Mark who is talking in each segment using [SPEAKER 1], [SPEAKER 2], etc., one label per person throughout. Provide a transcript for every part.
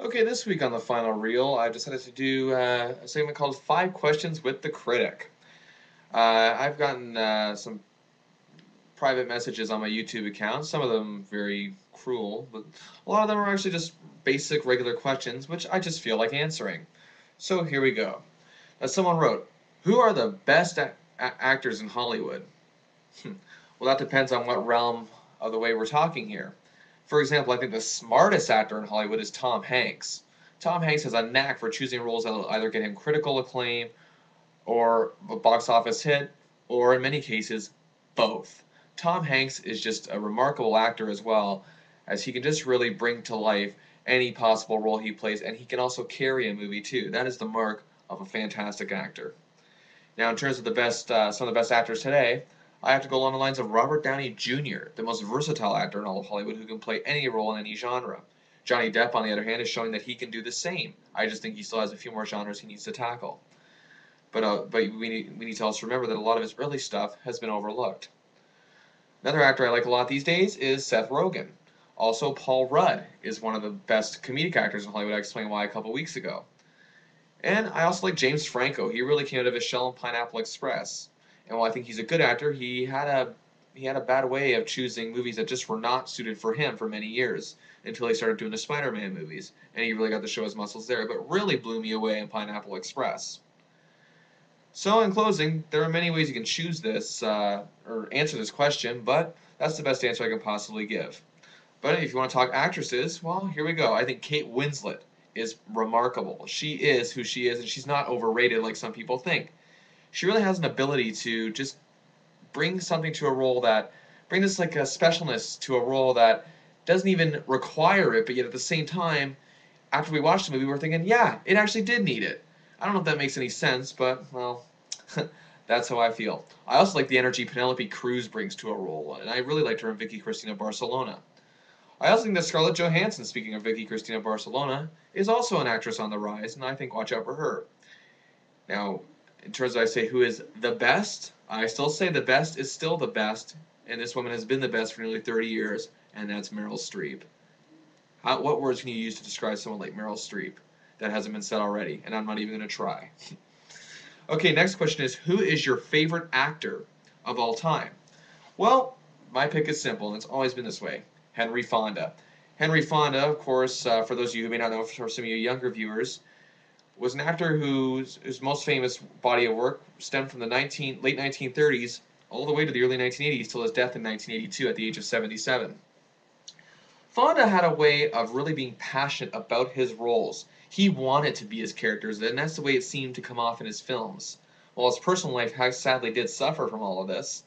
[SPEAKER 1] Okay, this week on the final reel, I decided to do a segment called Five Questions with the Critic. I've gotten some private messages on my YouTube account, some of them very cruel, but a lot of them are actually just basic, regular questions, which I just feel like answering. So here we go. Now, someone wrote, who are the best actors in Hollywood? Well, that depends on what realm of the way we're talking here. For example, I think the smartest actor in Hollywood is Tom Hanks. Tom Hanks has a knack for choosing roles that will either get him critical acclaim or a box office hit, or in many cases, both. Tom Hanks is just a remarkable actor as well, as he can just really bring to life any possible role he plays, and he can also carry a movie too. That is the mark of a fantastic actor. Now, in terms of some of the best actors today, I have to go along the lines of Robert Downey Jr., the most versatile actor in all of Hollywood who can play any role in any genre. Johnny Depp, on the other hand, is showing that he can do the same. I just think he still has a few more genres he needs to tackle. But we need to also remember that a lot of his early stuff has been overlooked. Another actor I like a lot these days is Seth Rogen. Also, Paul Rudd is one of the best comedic actors in Hollywood. I explained why a couple weeks ago. And I also like James Franco. He really came out of his shell in Pineapple Express. And while I think he's a good actor, he had a bad way of choosing movies that just were not suited for him for many years until he started doing the Spider-Man movies, and he really got to show his muscles there. But really blew me away in Pineapple Express. So in closing, there are many ways you can choose this or answer this question, but that's the best answer I can possibly give. But if you want to talk actresses, well, here we go. I think Kate Winslet is remarkable. She is who she is, and she's not overrated like some people think. She really has an ability to just bring something to a role that, bring this like a specialness to a role that doesn't even require it, but yet at the same time, after we watched the movie, we're thinking, yeah, it actually did need it. I don't know if that makes any sense, but, well, that's how I feel. I also like the energy Penelope Cruz brings to a role, and I really liked her in Vicky Cristina Barcelona. I also think that Scarlett Johansson, speaking of Vicky Cristina Barcelona, is also an actress on the rise, and I think watch out for her. Now, in terms of I say who is the best, I still say the best is still the best, and this woman has been the best for nearly 30 years, and that's Meryl Streep. What words can you use to describe someone like Meryl Streep that hasn't been said already? And I'm not even going to try. Okay, next question is who is your favorite actor of all time? Well, my pick is simple, and it's always been this way. Henry Fonda. Henry Fonda, of course, for those of you who may not know, for some of you younger viewers, was an actor whose most famous body of work stemmed from the late 1930s all the way to the early 1980s till his death in 1982 at the age of 77. Fonda had a way of really being passionate about his roles. He wanted to be his characters, and that's the way it seemed to come off in his films. While his personal life sadly did suffer from all of this,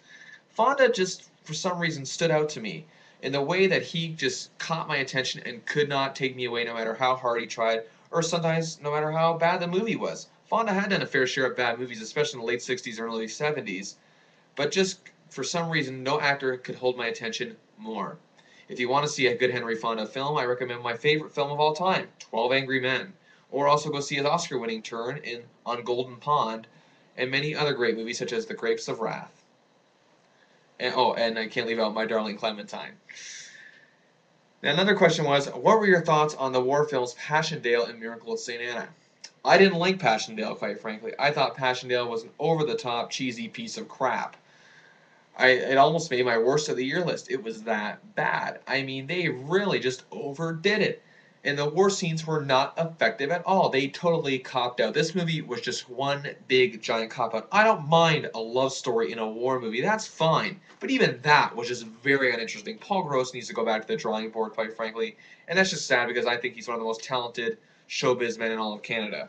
[SPEAKER 1] Fonda just, for some reason, stood out to me in the way that he just caught my attention and could not take me away no matter how hard he tried, or sometimes no matter how bad the movie was. Fonda had done a fair share of bad movies, especially in the late 60s and early 70s, but just for some reason, no actor could hold my attention more. If you want to see a good Henry Fonda film, I recommend my favorite film of all time, 12 Angry Men. Or also go see his Oscar-winning turn in On Golden Pond, and many other great movies such as The Grapes of Wrath. And I can't leave out My Darling Clementine. Now, another question was, what were your thoughts on the war films Passchendaele and Miracle at St. Anna? I didn't like Passchendaele, quite frankly. I thought Passchendaele was an over-the-top, cheesy piece of crap. It almost made my worst of the year list. It was that bad. I mean, they really just overdid it. And the war scenes were not effective at all. They totally copped out. This movie was just one big giant cop out. I don't mind a love story in a war movie. That's fine. But even that was just very uninteresting. Paul Gross needs to go back to the drawing board, quite frankly. And that's just sad because I think he's one of the most talented showbiz men in all of Canada.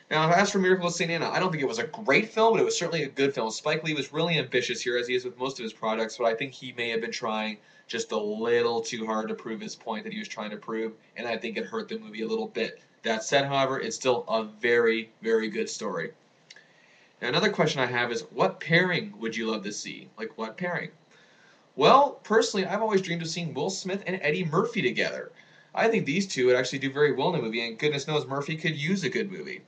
[SPEAKER 1] Now, as for Miracle of St. Anna, I don't think it was a great film, but it was certainly a good film. Spike Lee was really ambitious here, as he is with most of his products, but I think he may have been trying just a little too hard to prove his point that he was trying to prove, and I think it hurt the movie a little bit. That said, however, it's still a very, very good story. Now, another question I have is, what pairing would you love to see? Like, what pairing? Well, personally, I've always dreamed of seeing Will Smith and Eddie Murphy together. I think these two would actually do very well in a movie, and goodness knows Murphy could use a good movie.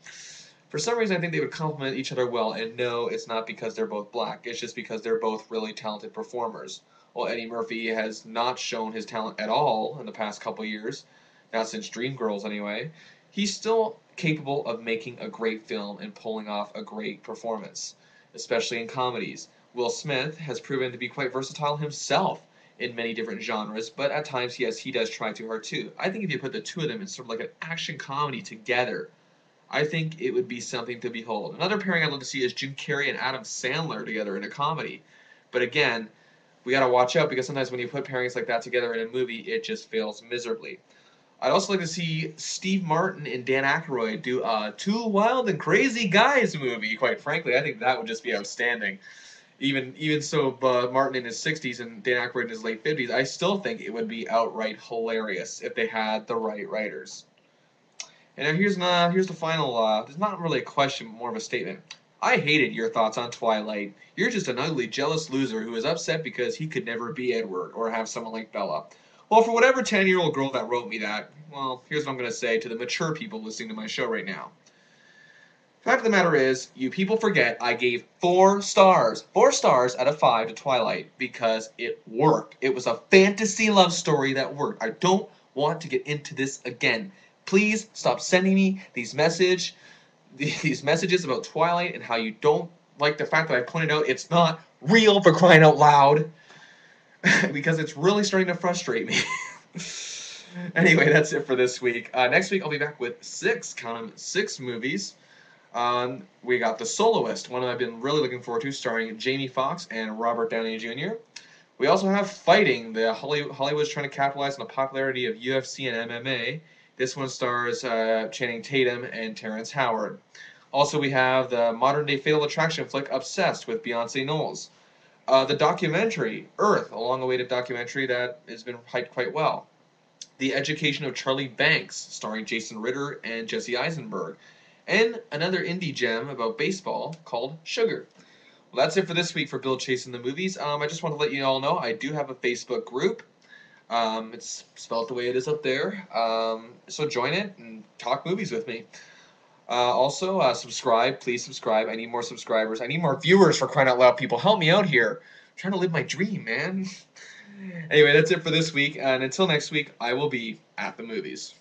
[SPEAKER 1] For some reason, I think they would complement each other well, and no, it's not because they're both black. It's just because they're both really talented performers. While Eddie Murphy has not shown his talent at all in the past couple years, not since Dreamgirls anyway, he's still capable of making a great film and pulling off a great performance, especially in comedies. Will Smith has proven to be quite versatile himself in many different genres, but at times, yes, he does try too hard too. I think if you put the two of them in sort of like an action comedy together, I think it would be something to behold. Another pairing I'd love to see is Jim Carrey and Adam Sandler together in a comedy. But again, we gotta watch out because sometimes when you put pairings like that together in a movie, it just fails miserably. I'd also like to see Steve Martin and Dan Aykroyd do a Two Wild and Crazy Guys movie. Quite frankly, I think that would just be outstanding. Even so, Martin in his 60s and Dan Aykroyd in his late 50s, I still think it would be outright hilarious if they had the right writers. And now here's the final. There's not really a question, more of a statement. I hated your thoughts on Twilight. You're just an ugly, jealous loser who is upset because he could never be Edward or have someone like Bella. Well, for whatever 10-year-old girl that wrote me that, well, here's what I'm going to say to the mature people listening to my show right now. Fact of the matter is, you people forget I gave 4 stars out of 5 to Twilight because it worked. It was a fantasy love story that worked. I don't want to get into this again. Please stop sending me these messages about Twilight and how you don't like the fact that I pointed out it's not real, for crying out loud, because it's really starting to frustrate me. Anyway, that's it for this week. Next week I'll be back with 6 movies. We got The Soloist, one I've been really looking forward to, starring Jamie Foxx and Robert Downey Jr. We also have Fighting, the Hollywood's trying to capitalize on the popularity of UFC and MMA. This one stars Channing Tatum and Terrence Howard. Also, we have the modern-day Fatal Attraction flick Obsessed with Beyonce Knowles. The documentary Earth, a long-awaited documentary that has been hyped quite well. The Education of Charlie Banks, starring Jason Ritter and Jesse Eisenberg. And another indie gem about baseball called Sugar. Well, that's it for this week for Bill Chasing the Movies. I just want to let you all know I do have a Facebook group. It's spelled the way it is up there. So join it and talk movies with me. Also, subscribe. Please subscribe. I need more subscribers. I need more viewers, for crying out loud, people. Help me out here. I'm trying to live my dream, man. Anyway, that's it for this week. And until next week, I will be at the movies.